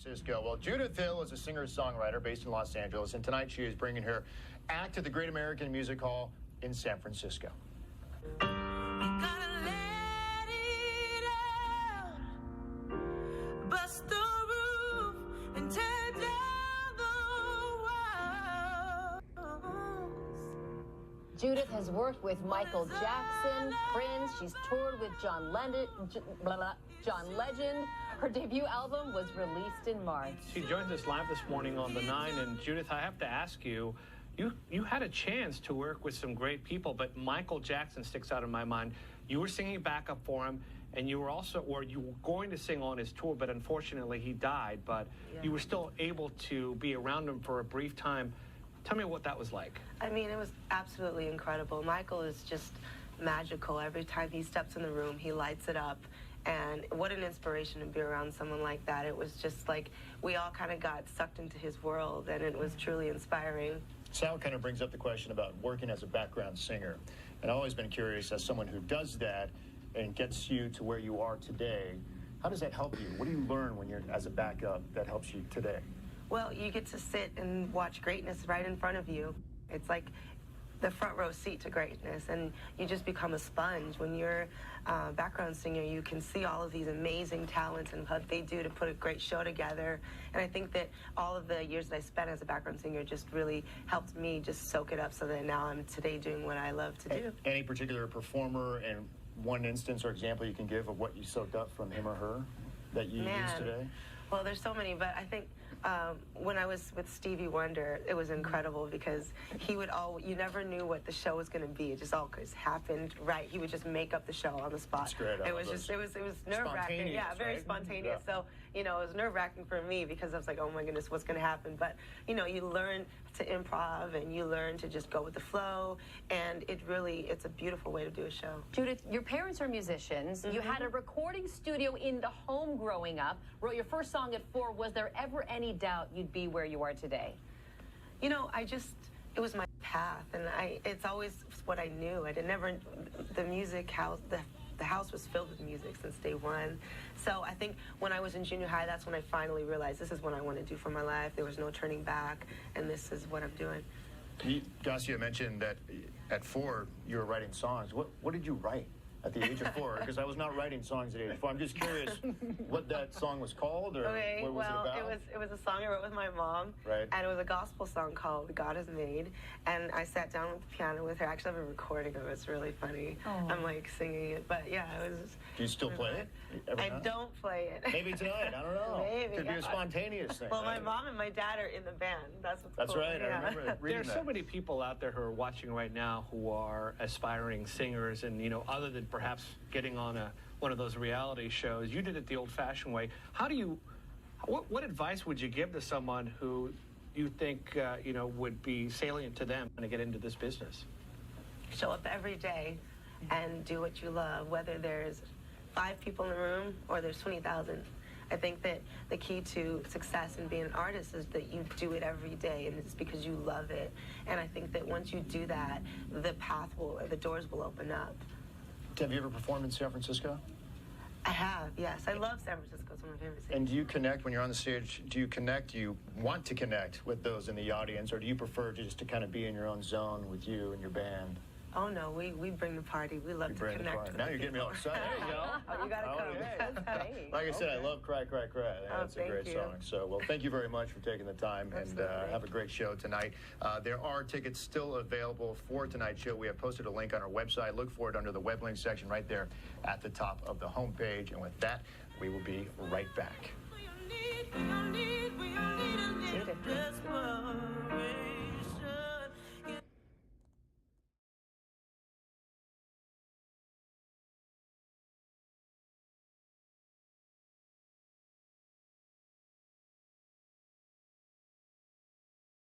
Francisco. Well, Judith Hill is a singer-songwriter based in Los Angeles, and tonight she is bringing her act to the Great American Music Hall in San Francisco. Judith has worked with Michael Jackson, Prince. She's toured with John Legend. Her debut album was released in March. She joins us live this morning on the 9. And Judith, I have to ask you, you had a chance to work with some great people, but Michael Jackson sticks out in my mind. You were singing backup for him, and you were going to sing on his tour, but unfortunately he died. But you were still able to be around him for a brief time. Tell me what that was like. I mean, it was absolutely incredible. Michael is just magical. Every time he steps in the room, he lights it up. And what an inspiration to be around someone like that. It was just like we all kind of got sucked into his world, and it was truly inspiring. Sal kind of brings up the question about working as a background singer. And I've always been curious, as someone who does that and gets you to where you are today, how does that help you? What do you learn when you're as a backup that helps you today? Well, you get to sit and watch greatness right in front of you. It's like the front row seat to greatness, and you just become a sponge. When you're a background singer, you can see all of these amazing talents and what they do to put a great show together. And I think that all of the years that I spent as a background singer just really helped me just soak it up so that now I'm today doing what I love to do. Any particular performer and one instance or example you can give of what you soaked up from him or her that you use today? Well, there's so many, but I think when I was with Stevie Wonder, it was incredible because he would you never knew what the show was going to be. It just all happened right. He would just make up the show on the spot. That's great. It was nerve-wracking. Yeah, very spontaneous. Yeah. So, it was nerve-wracking for me because I was like, oh my goodness, what's going to happen? But, you learn to improv and you learn to just go with the flow, and it's a beautiful way to do a show. Judith, your parents are musicians. You had a recording studio in the home growing up, wrote your first song at 4. Was there ever any doubt you'd be where you are today? It was my path, and it's always what I knew. The music house, the house was filled with music since day one. So I think when I was in junior high, that's when I finally realized this is what I want to do for my life. There was no turning back, and this is what I'm doing. Garcia mentioned that at 4 you were writing songs. What did you write at the age of 4? Because I was not writing songs at age 4. I'm just curious what that song was called, or what was it about? It was a song I wrote with my mom, and it was a gospel song called God Has Made, and I sat down with the piano with her. I actually have a recording of it. It's really funny. I'm like singing it, but yeah, it was. Do you still play it? I don't play it. Maybe tonight. I don't know. Maybe. Could be a spontaneous thing. Well, my mom and my dad are in the band. That's cool. Right. I remember reading There are so many people out there who are watching right now who are aspiring singers, and other than perhaps getting on one of those reality shows, you did it the old-fashioned way. What advice would you give to someone who you think would be salient to them to get into this business? Show up every day and do what you love, whether there's 5 people in the room or there's 20,000. I think that the key to success in being an artist is that you do it every day, and it's because you love it. And I think that once you do that, the doors will open up. Have you ever performed in San Francisco? I have, yes. I love San Francisco. It's one of my favorite cities. And do you connect when you're on the stage? Do you want to connect with those in the audience, or do you prefer just to kind of be in your own zone with you and your band? Oh, no, we bring the party. We love to connect with Now you're getting me all excited. There you go. Oh, you got to come. Like I said, I love Cry, Cry, Cry. That's a great song. So, well, thank you very much for taking the time, and have a great show tonight. There are tickets still available for tonight's show. We have posted a link on our website. Look for it under the web link section right there at the top of the homepage. And with that, we will be right back.